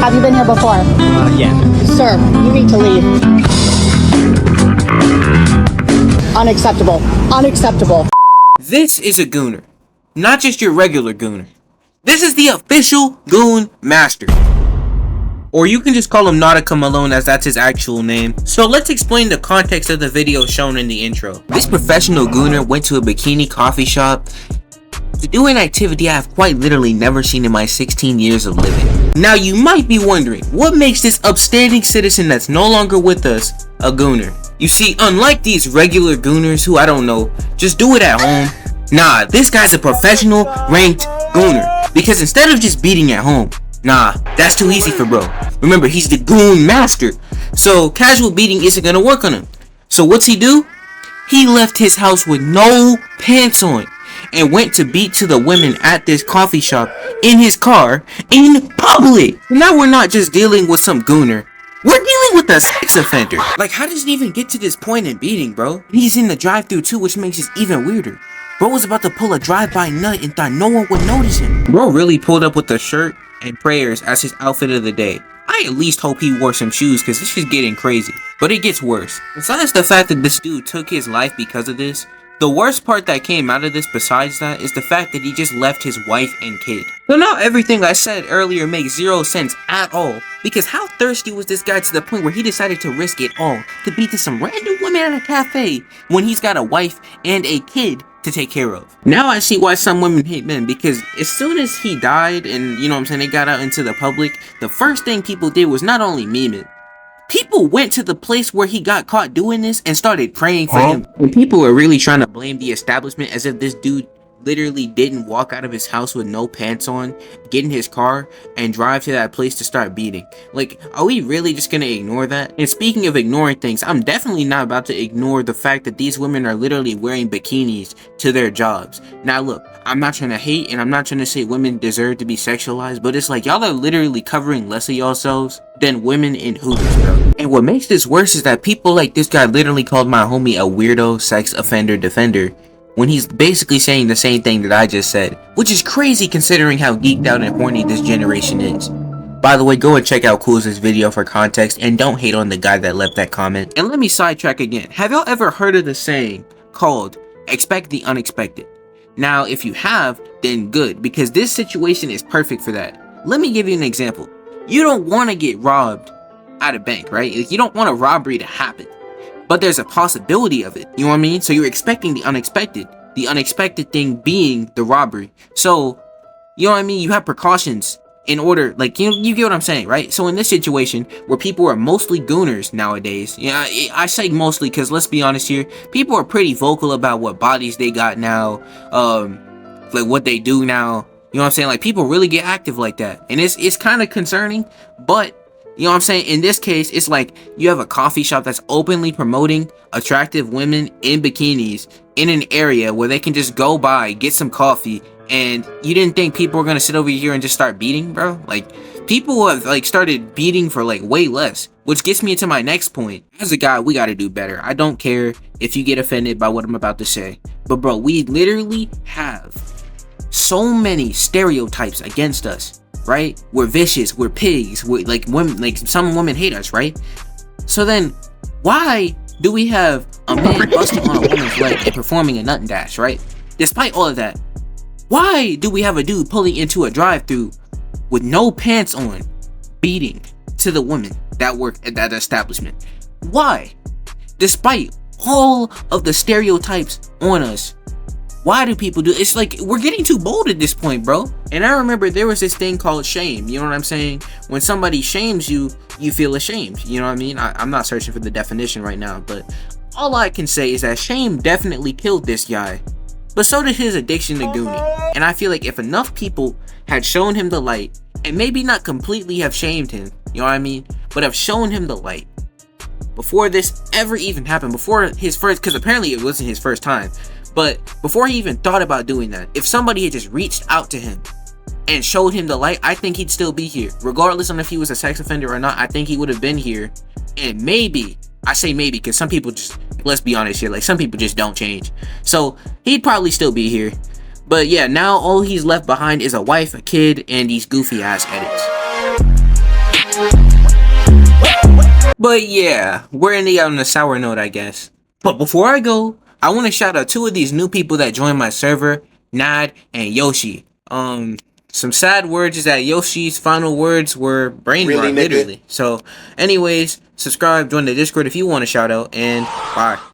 Have you been here before? Yeah. Sir, you need to leave. Unacceptable. Unacceptable. This is a gooner. Not just your regular gooner. This is the official Goon Master. Or you can just call him Nautica Malone, as that's his actual name. So let's explain the context of the video shown in the intro. This professional gooner went to a bikini coffee shop to do an activity I have quite literally never seen in my 16 years of living. Now you might be wondering, what makes this upstanding citizen that's no longer with us a gooner? You see, unlike these regular gooners who, I don't know, just do it at home, nah, this guy's a professional ranked gooner. Because instead of just beating at home, nah, that's too easy for bro. Remember, he's the Goon Master, so casual beating isn't gonna work on him. So what's he do? He left his house with no pants on and went to beat to the women at this coffee shop in his car in public. Now we're not just dealing with some gooner, we're dealing with a sex offender. Like, how does it even get to this point in beating, bro? He's in the drive-thru too, which makes it even weirder. Bro was about to pull a drive-by nut and thought no one would notice him. Bro really pulled up with the shirt and prayers as his outfit of the day. I at least hope he wore some shoes, because this is getting crazy. But it gets worse. Besides the fact that this dude took his life because of this, the worst part that came out of this besides that is the fact that he just left his wife and kid. So now everything I said earlier makes zero sense at all, because how thirsty was this guy to the point where he decided to risk it all to beat to some random women at a cafe when he's got a wife and a kid to take care of. Now I see why some women hate men, because as soon as he died and, you know what I'm saying, they got out into the public, the first thing people did was not only meme it, people went to the place where he got caught doing this and started praying for him. And people are really trying to blame the establishment as if this dude literally didn't walk out of his house with no pants on, get in his car, and drive to that place to start beating. Like, are we really just gonna ignore that? And speaking of ignoring things, I'm definitely not about to ignore the fact that these women are literally wearing bikinis to their jobs. Now look, I'm not trying to hate and I'm not trying to say women deserve to be sexualized, but it's like y'all are literally covering less of yourselves than women in Hooters, bro. And what makes this worse is that people like this guy literally called my homie a weirdo sex offender defender, when he's basically saying the same thing that I just said, which is crazy considering how geeked out and horny this generation is. By the way, go and check out Cool's video for context, and don't hate on the guy that left that comment. And let me sidetrack again. Have y'all ever heard of the saying called expect the unexpected? Now, if you have, then good, because this situation is perfect for that. Let me give you an example. You don't want to get robbed at a bank, right? Like, you don't want a robbery to happen, but there's a possibility of it, you know what I mean? So you're expecting the unexpected thing being the robbery. So, you know what I mean? You have precautions in order, like, you get what I'm saying, right? So in this situation, where people are mostly gooners nowadays, yeah, I say mostly because let's be honest here, people are pretty vocal about what bodies they got now, like what they do now, you know what I'm saying? Like, people really get active like that, and it's kind of concerning, but you know what I'm saying? In this case, it's like you have a coffee shop that's openly promoting attractive women in bikinis in an area where they can just go by, get some coffee, and you didn't think people were gonna sit over here and just start beating, bro? Like, people have like started beating for like way less, which gets me into my next point. As a guy, we gotta do better. I don't care if you get offended by what I'm about to say, but bro, we literally have so many stereotypes against us. Right? We're vicious, we're pigs, we're like women, like some women hate us, right? So then why do we have a man busting on a woman's leg and performing a nut and dash, right? Despite all of that, why do we have a dude pulling into a drive-thru with no pants on, beating to the women that work at that establishment? Why? Despite all of the stereotypes on us, why do people do it's like we're getting too bold at this point, bro. And I remember there was this thing called shame, you know what I'm saying? When somebody shames you, you feel ashamed, you know what I mean? I'm not searching for the definition right now, but all I can say is that shame definitely killed this guy, but so did his addiction to Goonie. And I feel like if enough people had shown him the light, and maybe not completely have shamed him, you know what I mean, but have shown him the light before this ever even happened, before his first, because apparently it wasn't his first time, but before he even thought about doing that, if somebody had just reached out to him and showed him the light, I think he'd still be here. Regardless on if he was a sex offender or not, I think he would have been here. And maybe, I say maybe because some people just, let's be honest here, like some people just don't change. So he'd probably still be here. But yeah, now all he's left behind is a wife, a kid, and these goofy ass edits. But yeah, we're ending on a sour note, I guess. But before I go, I want to shout out two of these new people that joined my server, Nad and Yoshi. Some sad words is that Yoshi's final words were brain Really, rot, nigga? literally. So, anyways, subscribe, join the Discord if you want a shout out, and bye.